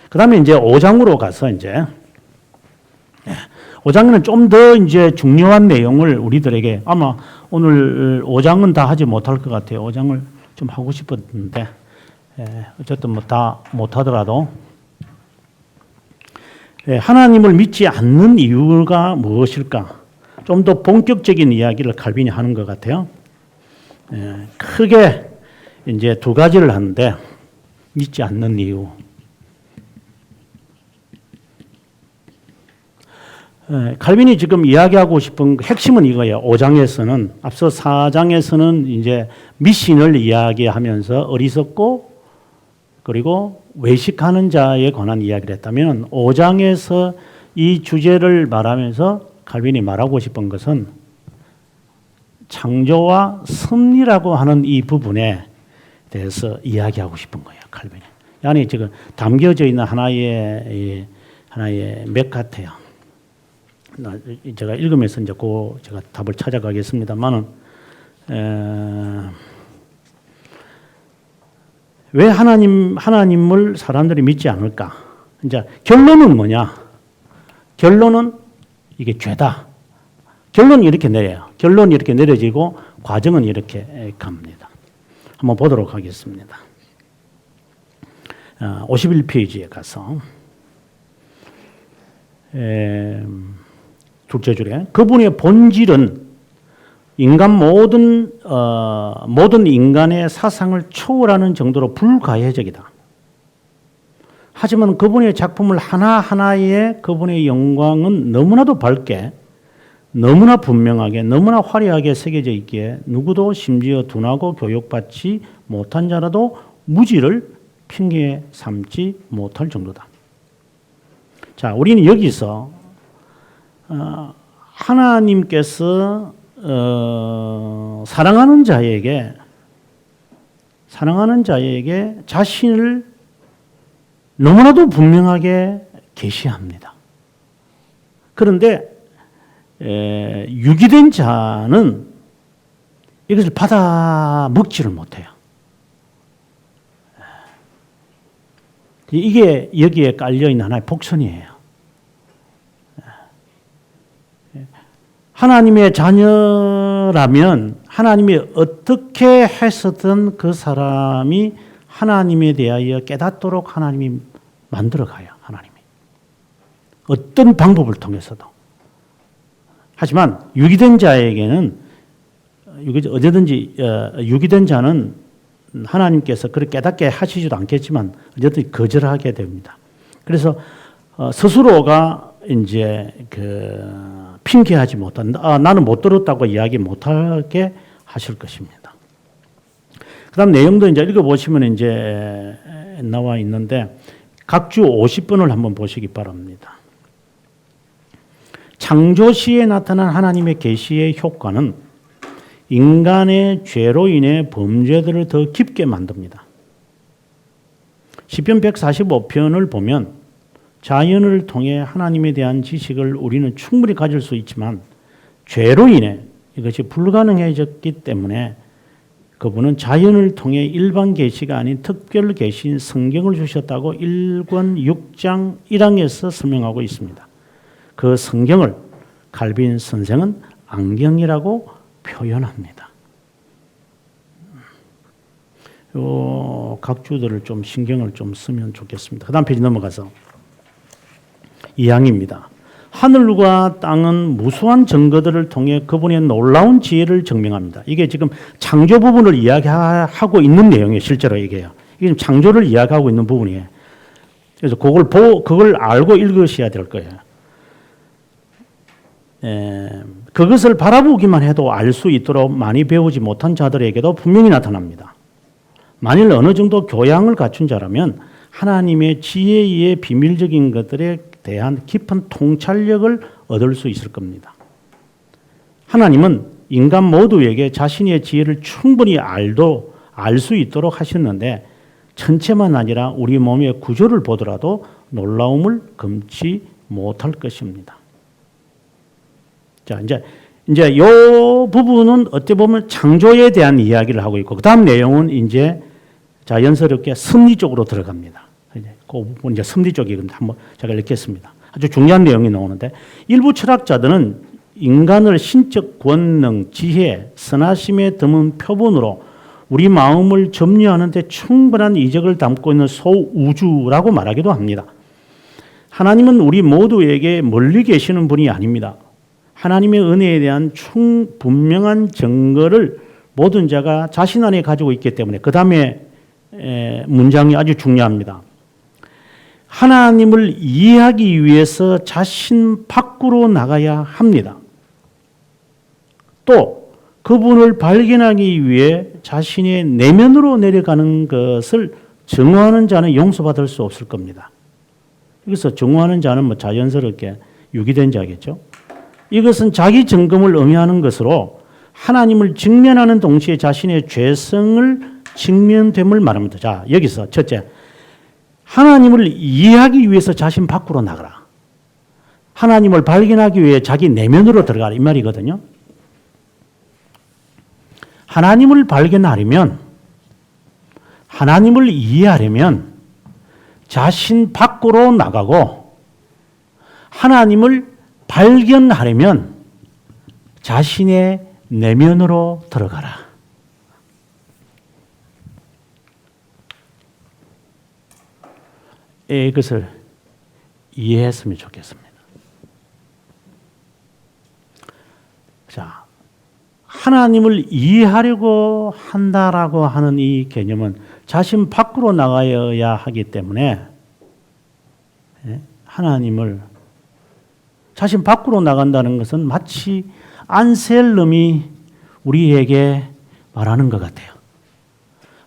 그 다음에 이제 5장으로 가서 이제 5장에는 좀 더 이제 중요한 내용을 우리들에게 아마 오늘 5장은 다 하지 못할 것 같아요. 5장을 좀 하고 싶었는데 어쨌든 뭐 다 못하더라도 하나님을 믿지 않는 이유가 무엇일까? 좀 더 본격적인 이야기를 칼빈이 하는 것 같아요. 크게 이제 두 가지를 하는데 믿지 않는 이유. 칼빈이 지금 이야기하고 싶은 핵심은 이거예요. 5장에서는 앞서 4장에서는 이제 미신을 이야기하면서 어리석고 그리고 외식하는 자에 관한 이야기를 했다면 5장에서 이 주제를 말하면서 칼빈이 말하고 싶은 것은 창조와 섭리라고 하는 이 부분에 대해서 이야기하고 싶은 거예요. 칼빈이. 안에 지금 담겨져 있는 하나의 맥 같아요. 제가 읽으면서 이제 제가 답을 찾아가겠습니다만은 왜 하나님을 사람들이 믿지 않을까? 이제 결론은 뭐냐? 결론은 이게 죄다. 결론이 이렇게 내려요. 결론이 이렇게 내려지고 과정은 이렇게 갑니다. 한번 보도록 하겠습니다. 51페이지에 가서 둘째 줄에 그분의 본질은 모든 인간의 사상을 초월하는 정도로 불가해적이다. 하지만 그분의 작품을 하나하나의 그분의 영광은 너무나도 밝게, 너무나 분명하게, 너무나 화려하게 새겨져 있기에 누구도 심지어 둔하고 교육받지 못한 자라도 무지를 핑계 삼지 못할 정도다. 자, 우리는 여기서 하나님께서 사랑하는 자에게 자신을 너무나도 분명하게 계시합니다. 그런데 유기된 자는 이것을 받아 먹지를 못해요. 이게 여기에 깔려있는 하나의 복선이에요. 하나님의 자녀라면 하나님이 어떻게 했었든 그 사람이 하나님에 대하여 깨닫도록 하나님이 만들어가요. 하나님이. 어떤 방법을 통해서도. 하지만 유기된 자에게는 어제든지 유기된 자는 하나님께서 그렇게 깨닫게 하시지도 않겠지만 어쨌든 거절하게 됩니다. 그래서 스스로가 이제 핑계하지 못한 나는 못 들었다고 이야기 못하게 하실 것입니다. 그다음 내용도 이제 읽어보시면 이제 나와 있는데 각주 50번을 한번 보시기 바랍니다. 창조 시에 나타난 하나님의 계시의 효과는 인간의 죄로 인해 범죄들을 더 깊게 만듭니다. 시편 145편을 보면 자연을 통해 하나님에 대한 지식을 우리는 충분히 가질 수 있지만 죄로 인해 이것이 불가능해졌기 때문에 그분은 자연을 통해 일반 계시가 아닌 특별 계시인 성경을 주셨다고 1권 6장 1항에서 설명하고 있습니다. 그 성경을 칼빈 선생은 안경이라고 표현합니다. 각주들을 좀 신경을 좀 쓰면 좋겠습니다. 그 다음 페이지 넘어가서 2항입니다. 하늘과 땅은 무수한 증거들을 통해 그분의 놀라운 지혜를 증명합니다. 이게 지금 창조 부분을 이야기하고 있는 내용이에요. 실제로 이게요. 이게 지금 창조를 이야기하고 있는 부분이에요. 그래서 그걸 알고 읽으셔야 될 거예요. 그것을 바라보기만 해도 알 수 있도록 많이 배우지 못한 자들에게도 분명히 나타납니다. 만일 어느 정도 교양을 갖춘 자라면 하나님의 지혜의 비밀적인 것들에 대한 깊은 통찰력을 얻을 수 있을 겁니다. 하나님은 인간 모두에게 자신의 지혜를 충분히 알 수 있도록 하셨는데 천체만 아니라 우리 몸의 구조를 보더라도 놀라움을 금치 못할 것입니다. 자, 이제 이 부분은 어떻게 보면 창조에 대한 이야기를 하고 있고, 그 다음 내용은 이제 자연스럽게 섭리 쪽으로 들어갑니다. 그 부분 이제 섭리 쪽이 한번 제가 읽겠습니다. 아주 중요한 내용이 나오는데 일부 철학자들은 인간을 신적 권능, 지혜, 선하심에 드문 표본으로 우리 마음을 점유하는 데 충분한 이적을 담고 있는 소우주라고 말하기도 합니다. 하나님은 우리 모두에게 멀리 계시는 분이 아닙니다. 하나님의 은혜에 대한 분명한 증거를 모든 자가 자신 안에 가지고 있기 때문에 그 다음에 문장이 아주 중요합니다. 하나님을 이해하기 위해서 자신 밖으로 나가야 합니다. 또 그분을 발견하기 위해 자신의 내면으로 내려가는 것을 증오하는 자는 용서받을 수 없을 겁니다. 여기서 증오하는 자는 뭐 자연스럽게 유기된 자겠죠. 이것은 자기 점검을 의미하는 것으로 하나님을 직면하는 동시에 자신의 죄성을 직면됨을 말합니다. 자, 여기서 첫째, 하나님을 이해하기 위해서 자신 밖으로 나가라. 하나님을 발견하기 위해 자기 내면으로 들어가라 이 말이거든요. 하나님을 발견하려면, 하나님을 이해하려면 자신 밖으로 나가고 하나님을 발견하려면 자신의 내면으로 들어가라. 이것을 이해했으면 좋겠습니다. 자, 하나님을 이해하려고 한다라고 하는 이 개념은 자신 밖으로 나가야 하기 때문에 하나님을 자신 밖으로 나간다는 것은 마치 안셀름이 우리에게 말하는 것 같아요.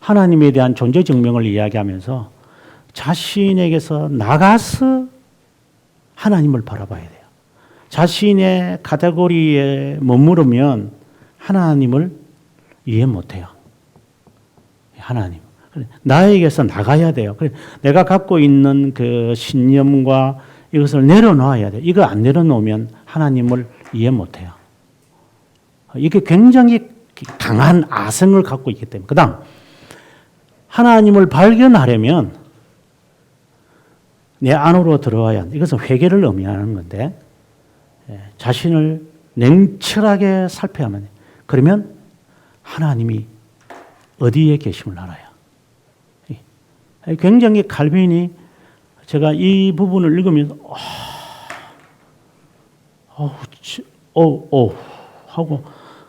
하나님에 대한 존재 증명을 이야기하면서 자신에게서 나가서 하나님을 바라봐야 돼요. 자신의 카테고리에 머무르면 하나님을 이해 못해요. 하나님. 나에게서 나가야 돼요. 내가 갖고 있는 그 신념과 이것을 내려놓아야 돼요. 이거 안 내려놓으면 하나님을 이해 못해요. 이게 굉장히 강한 아성을 갖고 있기 때문에. 그 다음, 하나님을 발견하려면 내 안으로 들어와야 한다. 이것은 회개를 의미하는 건데 자신을 냉철하게 살펴야만 해요. 그러면 하나님이 어디에 계심을 알아요. 굉장히 칼빈이 제가 이 부분을 읽으면서 하고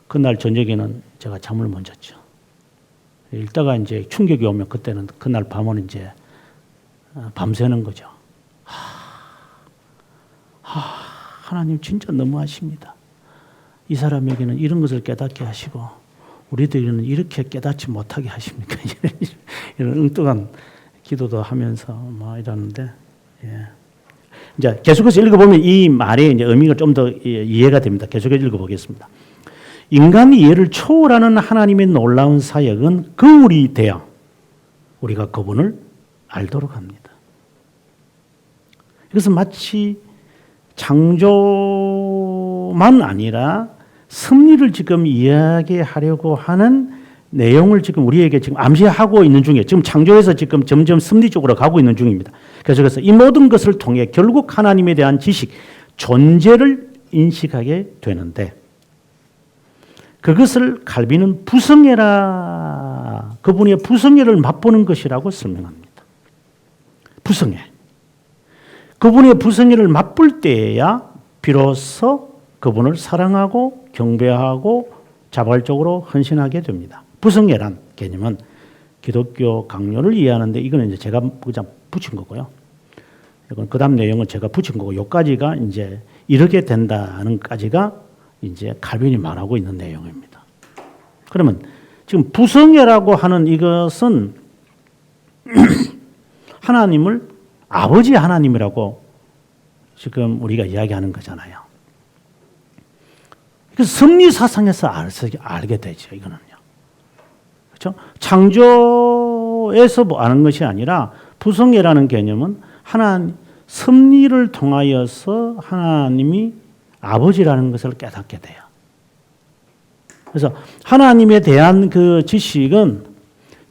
그날 저녁에는 제가 잠을 못 잤죠. 읽다가 이제 충격이 오면 그때는 그날 밤은 이제 밤새는 거죠. 하나님 진짜 너무하십니다. 이 사람에게는 이런 것을 깨닫게 하시고 우리들에게는 이렇게 깨닫지 못하게 하십니까? 이런 엉뚱한 기도도 하면서 뭐 이러는데, 예. 이제 계속해서 읽어보면 이 말의 이제 의미가 좀 더 이해가 됩니다. 계속해서 읽어보겠습니다. 인간 이해를 초월하는 하나님의 놀라운 사역은 거울이 되어 우리가 그분을 알도록 합니다. 이것은 마치 창조만 아니라 섭리를 지금 이야기하려고 하는 내용을 지금 우리에게 지금 암시하고 있는 중에 지금 창조에서 지금 점점 섭리 쪽으로 가고 있는 중입니다. 그래서 이 모든 것을 통해 결국 하나님에 대한 지식, 존재를 인식하게 되는데 그것을 칼빈은 부성애라, 그분의 부성애를 맛보는 것이라고 설명합니다. 부성애. 그분의 부성애를 맛볼 때에야 비로소 그분을 사랑하고 경배하고 자발적으로 헌신하게 됩니다. 부성애란 개념은 기독교 강요를 이해하는데 이거는 이제 제가 그냥 붙인 거고요. 이건 그다음 내용은 제가 붙인 거고 요까지가 이제 이렇게 된다는까지가 이제 칼빈이 말하고 있는 내용입니다. 그러면 지금 부성애라고 하는 이것은 하나님을 아버지 하나님이라고 지금 우리가 이야기하는 거잖아요. 그래서 섭리 사상에서 알게 되죠. 이거는요. 그렇죠? 창조에서 아는 것이 아니라 부성애라는 개념은 하나님 섭리를 통하여서 하나님이 아버지라는 것을 깨닫게 돼요. 그래서 하나님에 대한 그 지식은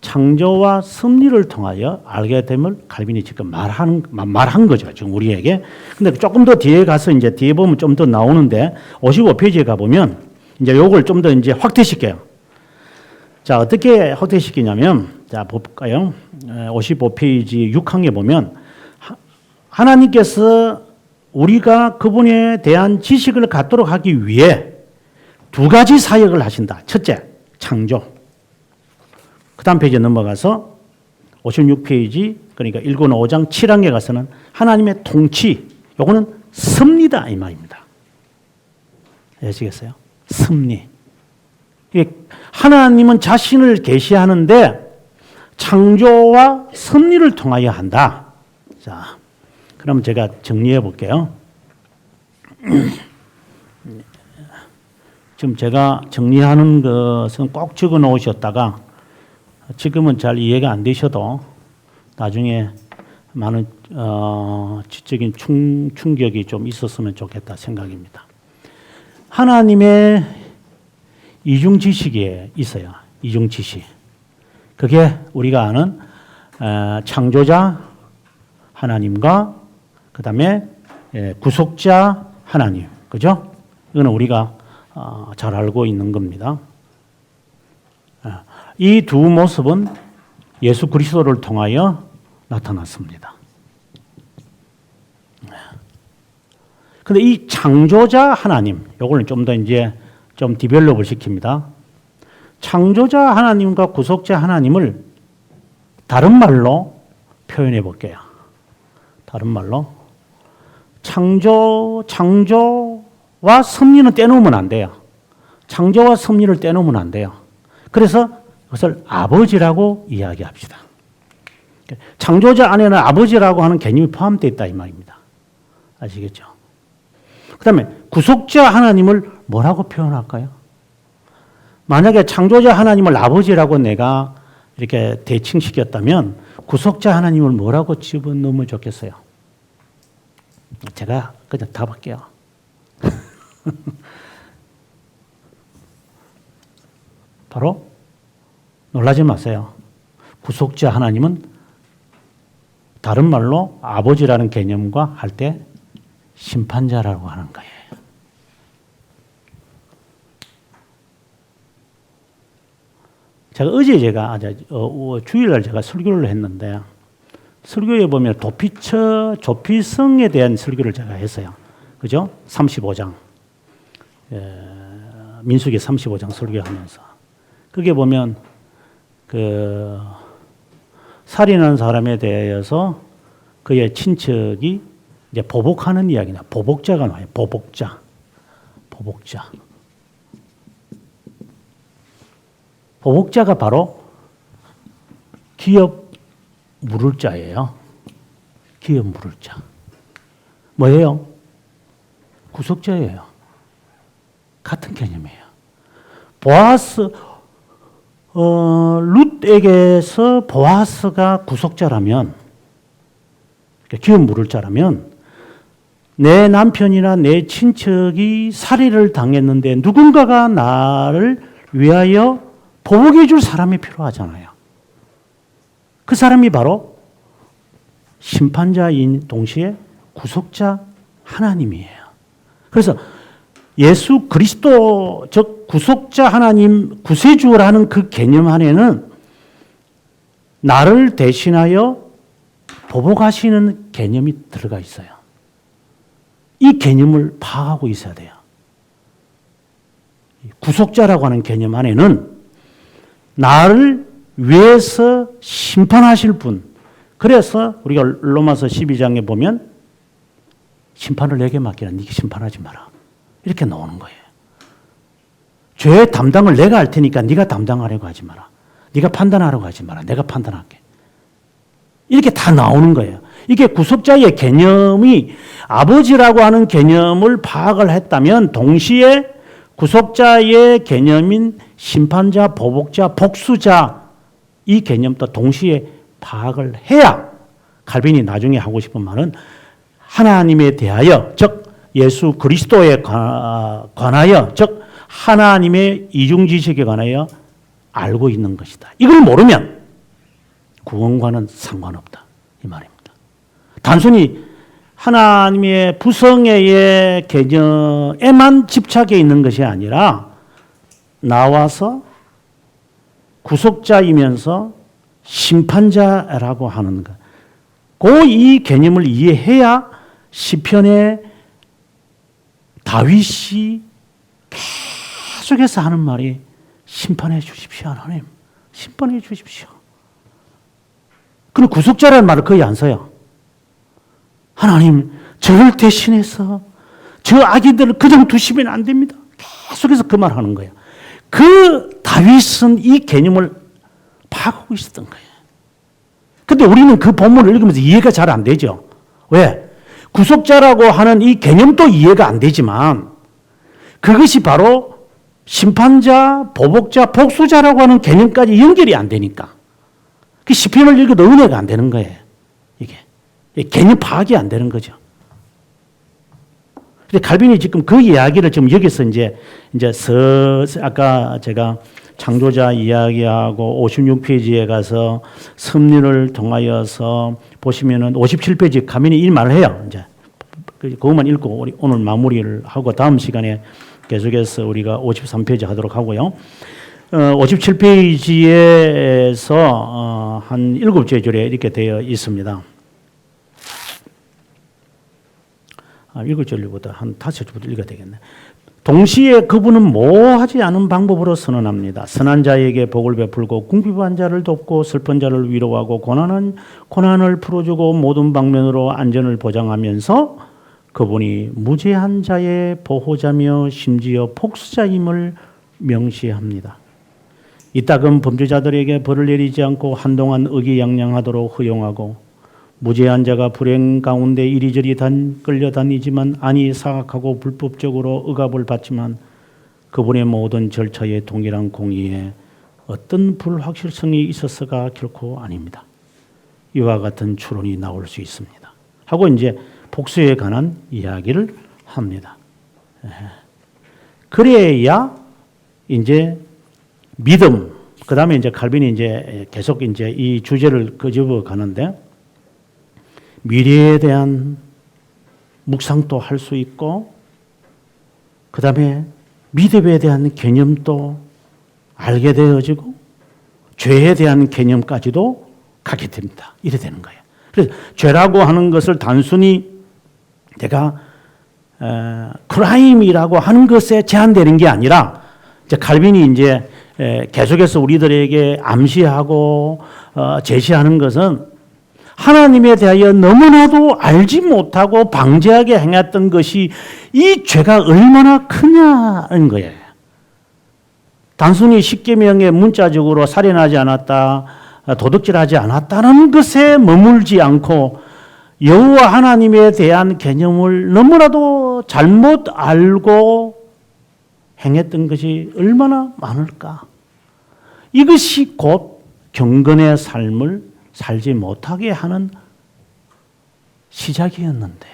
창조와 섭리를 통하여 알게 됨을 칼빈이 지금 말한 거죠. 지금 우리에게. 근데 조금 더 뒤에 가서 이제 뒤에 보면 좀 더 나오는데 55페이지에 가보면 이제 요걸 좀 더 이제 확대시켜요. 자, 어떻게 확대시키냐면, 자, 볼까요? 55페이지 6항에 보면 하나님께서 우리가 그분에 대한 지식을 갖도록 하기 위해 두 가지 사역을 하신다. 첫째, 창조. 그 다음 페이지에 넘어가서 56페이지, 그러니까 1권 5장 7항에 가서는 하나님의 통치, 요거는 섭리다 이 말입니다. 아시겠어요? 섭리. 하나님은 자신을 계시하는데 창조와 섭리를 통하여 한다. 자, 그럼 제가 정리해 볼게요. 지금 제가 정리하는 것은 꼭 적어 놓으셨다가 지금은 잘 이해가 안 되셔도 나중에 많은 지적인 충격이 좀 있었으면 좋겠다 생각입니다. 하나님의 이중지식이 있어요. 이중지식. 그게 우리가 아는 창조자 하나님과 그 다음에 구속자 하나님. 그죠? 이거는 우리가 잘 알고 있는 겁니다. 이 두 모습은 예수 그리스도를 통하여 나타났습니다. 근데 이 창조자 하나님, 요거는 좀 더 이제 좀 디벨롭을 시킵니다. 창조자 하나님과 구속자 하나님을 다른 말로 표현해 볼게요. 다른 말로. 창조와 섭리는 떼놓으면 안 돼요. 창조와 섭리를 떼놓으면 안 돼요. 그래서 그것을 아버지라고 이야기합시다. 창조자 안에는 아버지라고 하는 개념이 포함되어 있다 이 말입니다. 아시겠죠? 그 다음에 구속자 하나님을 뭐라고 표현할까요? 만약에 창조자 하나님을 아버지라고 내가 이렇게 대칭시켰다면 구속자 하나님을 뭐라고 집어넣으면 좋겠어요? 제가 그냥 답할게요. 바로 놀라지 마세요. 구속자 하나님은 다른 말로 아버지라는 개념과 할 때 심판자라고 하는 거예요. 제가 주일날 제가 설교를 했는데 설교에 보면 조피성에 대한 설교를 제가 했어요. 그죠? 35장. 민수기 35장 설교하면서. 그게 보면 살인한 사람에 대해서 그의 친척이 이제 보복하는 이야기냐. 보복자가 나와요. 보복자. 보복자가 바로 기업 물을 자예요. 기업 물을 자. 뭐예요? 구속자예요. 같은 개념이에요. 보아스, 룻에게서 보아스가 구속자라면, 기업 물을 자라면, 내 남편이나 내 친척이 살해를 당했는데 누군가가 나를 위하여 보복해 줄 사람이 필요하잖아요. 그 사람이 바로 심판자인 동시에 구속자 하나님이에요. 그래서 예수 그리스도, 즉 구속자 하나님, 구세주라는 그 개념 안에는 나를 대신하여 보복하시는 개념이 들어가 있어요. 이 개념을 파악하고 있어야 돼요. 구속자라고 하는 개념 안에는 나를 위해서 심판하실 분. 그래서 우리가 로마서 12장에 보면 심판을 내게 맡기라. 네가 심판하지 마라. 이렇게 나오는 거예요. 죄의 담당을 내가 할 테니까 네가 담당하려고 하지 마라. 네가 판단하려고 하지 마라. 내가 판단할게. 이렇게 다 나오는 거예요. 이게 구속자의 개념이 아버지라고 하는 개념을 파악을 했다면 동시에 구속자의 개념인 심판자, 보복자, 복수자 이 개념도 동시에 파악을 해야 칼빈이 나중에 하고 싶은 말은 하나님에 대하여, 즉 예수 그리스도에 관하여, 즉 하나님의 이중지식에 관하여 알고 있는 것이다. 이걸 모르면 구원과는 상관없다. 이 말입니다. 단순히 하나님의 부성애의 개념에만 집착해 있는 것이 아니라 나와서 구속자이면서 심판자라고 하는 것. 이 개념을 이해해야 시편의 다윗이 계속해서 하는 말이 심판해 주십시오, 하나님. 심판해 주십시오. 그럼 구속자라는 말을 거의 안 써요. 하나님, 저를 대신해서 저 아기들을 그냥 두시면 안 됩니다. 계속해서 그 말 하는 거예요. 그 다윗은 이 개념을 파악하고 있었던 거예요. 근데 우리는 그 본문을 읽으면서 이해가 잘 안 되죠. 왜? 구속자라고 하는 이 개념도 이해가 안 되지만 그것이 바로 심판자, 보복자, 복수자라고 하는 개념까지 연결이 안 되니까 그 시편을 읽어도 은혜가 안 되는 거예요. 이게 개념 파악이 안 되는 거죠. 근데 칼빈이 지금 그 이야기를 지금 여기서 이제 아까 제가 창조자 이야기하고 56페이지에 가서 섭리를 통하여서 보시면은 57페이지 가면이 이 말을 해요. 이제 그것만 읽고 우리 오늘 마무리를 하고 다음 시간에 계속해서 우리가 53페이지 하도록 하고요. 57페이지에서 한 7절에 이렇게 되어 있습니다. 7절보다 한 5절부터 읽어야 되겠네. 동시에 그분은 모호하지 않은 방법으로 선언합니다. 선한 자에게 복을 베풀고 궁핍한 자를 돕고 슬픈 자를 위로하고 고난을 풀어주고 모든 방면으로 안전을 보장하면서 그분이 무죄한 자의 보호자며 심지어 복수자임을 명시합니다. 이따금 범죄자들에게 벌을 내리지 않고 한동안 의기양양하도록 허용하고 무죄한 자가 불행 가운데 이리저리 끌려다니지만 안이 사악하고 불법적으로 억압을 받지만 그분의 모든 절차에 동일한 공의에 어떤 불확실성이 있었어가 결코 아닙니다. 이와 같은 추론이 나올 수 있습니다. 하고 이제 복수에 관한 이야기를 합니다. 그래야 이제 믿음, 그 다음에 이제 칼빈이 이제 계속 이제 이 주제를 끄집어 가는데 미래에 대한 묵상도 할 수 있고 그 다음에 믿음에 대한 개념도 알게 되어지고 죄에 대한 개념까지도 갖게 됩니다. 이래 되는 거예요. 그래서 죄라고 하는 것을 단순히 내가 크라임이라고 하는 것에 제한되는 게 아니라 이제 칼빈이 이제 계속해서 우리들에게 암시하고 제시하는 것은 하나님에 대하여 너무나도 알지 못하고 방지하게 행했던 것이 이 죄가 얼마나 크냐는 거예요. 단순히 십계명의 문자적으로 살인하지 않았다, 도둑질하지 않았다는 것에 머물지 않고 여호와 하나님에 대한 개념을 너무나도 잘못 알고 행했던 것이 얼마나 많을까. 이것이 곧 경건의 삶을 살지 못하게 하는 시작이었는데.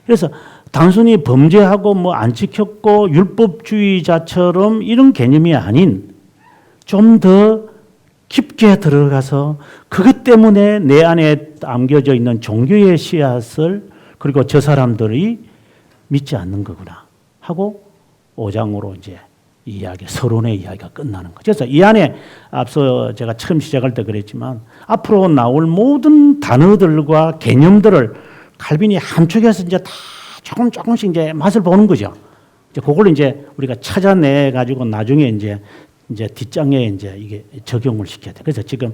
그래서 단순히 범죄하고 뭐 안 지켰고 율법주의자처럼 이런 개념이 아닌 좀 더 깊게 들어가서 그것 때문에 내 안에 담겨져 있는 종교의 씨앗을 그리고 저 사람들이 믿지 않는 거구나 하고 5장으로 이제 이야기, 서론의 이야기가 끝나는 거죠. 그래서 이 안에 앞서 제가 처음 시작할 때 그랬지만 앞으로 나올 모든 단어들과 개념들을 칼빈이 한쪽에서 이제 다 조금씩 이제 맛을 보는 거죠. 이제 그걸 이제 우리가 찾아내 가지고 나중에 이제 뒷장에 이제 이게 적용을 시켜야 돼. 그래서 지금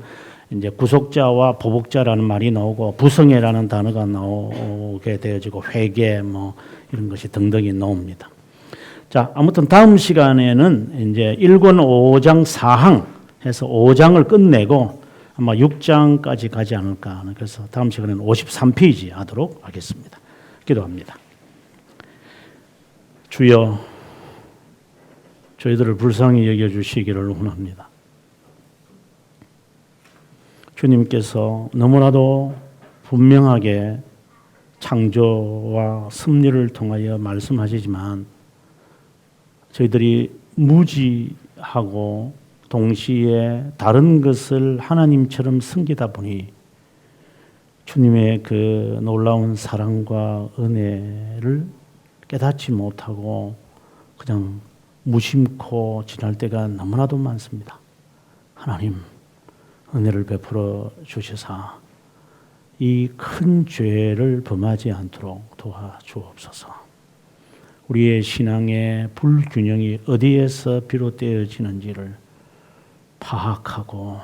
이제 구속자와 보복자라는 말이 나오고 부성애라는 단어가 나오게 되어지고 회개 뭐 이런 것이 등등이 나옵니다. 자, 아무튼 다음 시간에는 이제 1권 5장 4항 해서 5장을 끝내고 아마 6장까지 가지 않을까. 그래서 다음 시간에는 53페이지 하도록 하겠습니다. 기도합니다. 주여, 저희들을 불쌍히 여겨주시기를 원합니다. 주님께서 너무나도 분명하게 창조와 섭리를 통하여 말씀하시지만 저희들이 무지하고 또 동시에 다른 것을 하나님처럼 섬기다 보니 주님의 그 놀라운 사랑과 은혜를 깨닫지 못하고 그냥 무심코 지날 때가 너무나도 많습니다. 하나님 은혜를 베풀어 주셔서 이 큰 죄를 범하지 않도록 도와주옵소서. 우리의 신앙의 불균형이 어디에서 비롯되어지는지를 파악하고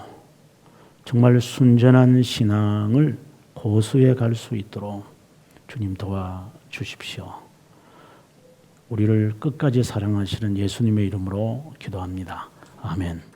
정말 순전한 신앙을 고수해 갈 수 있도록 주님 도와주십시오. 우리를 끝까지 사랑하시는 예수님의 이름으로 기도합니다. 아멘.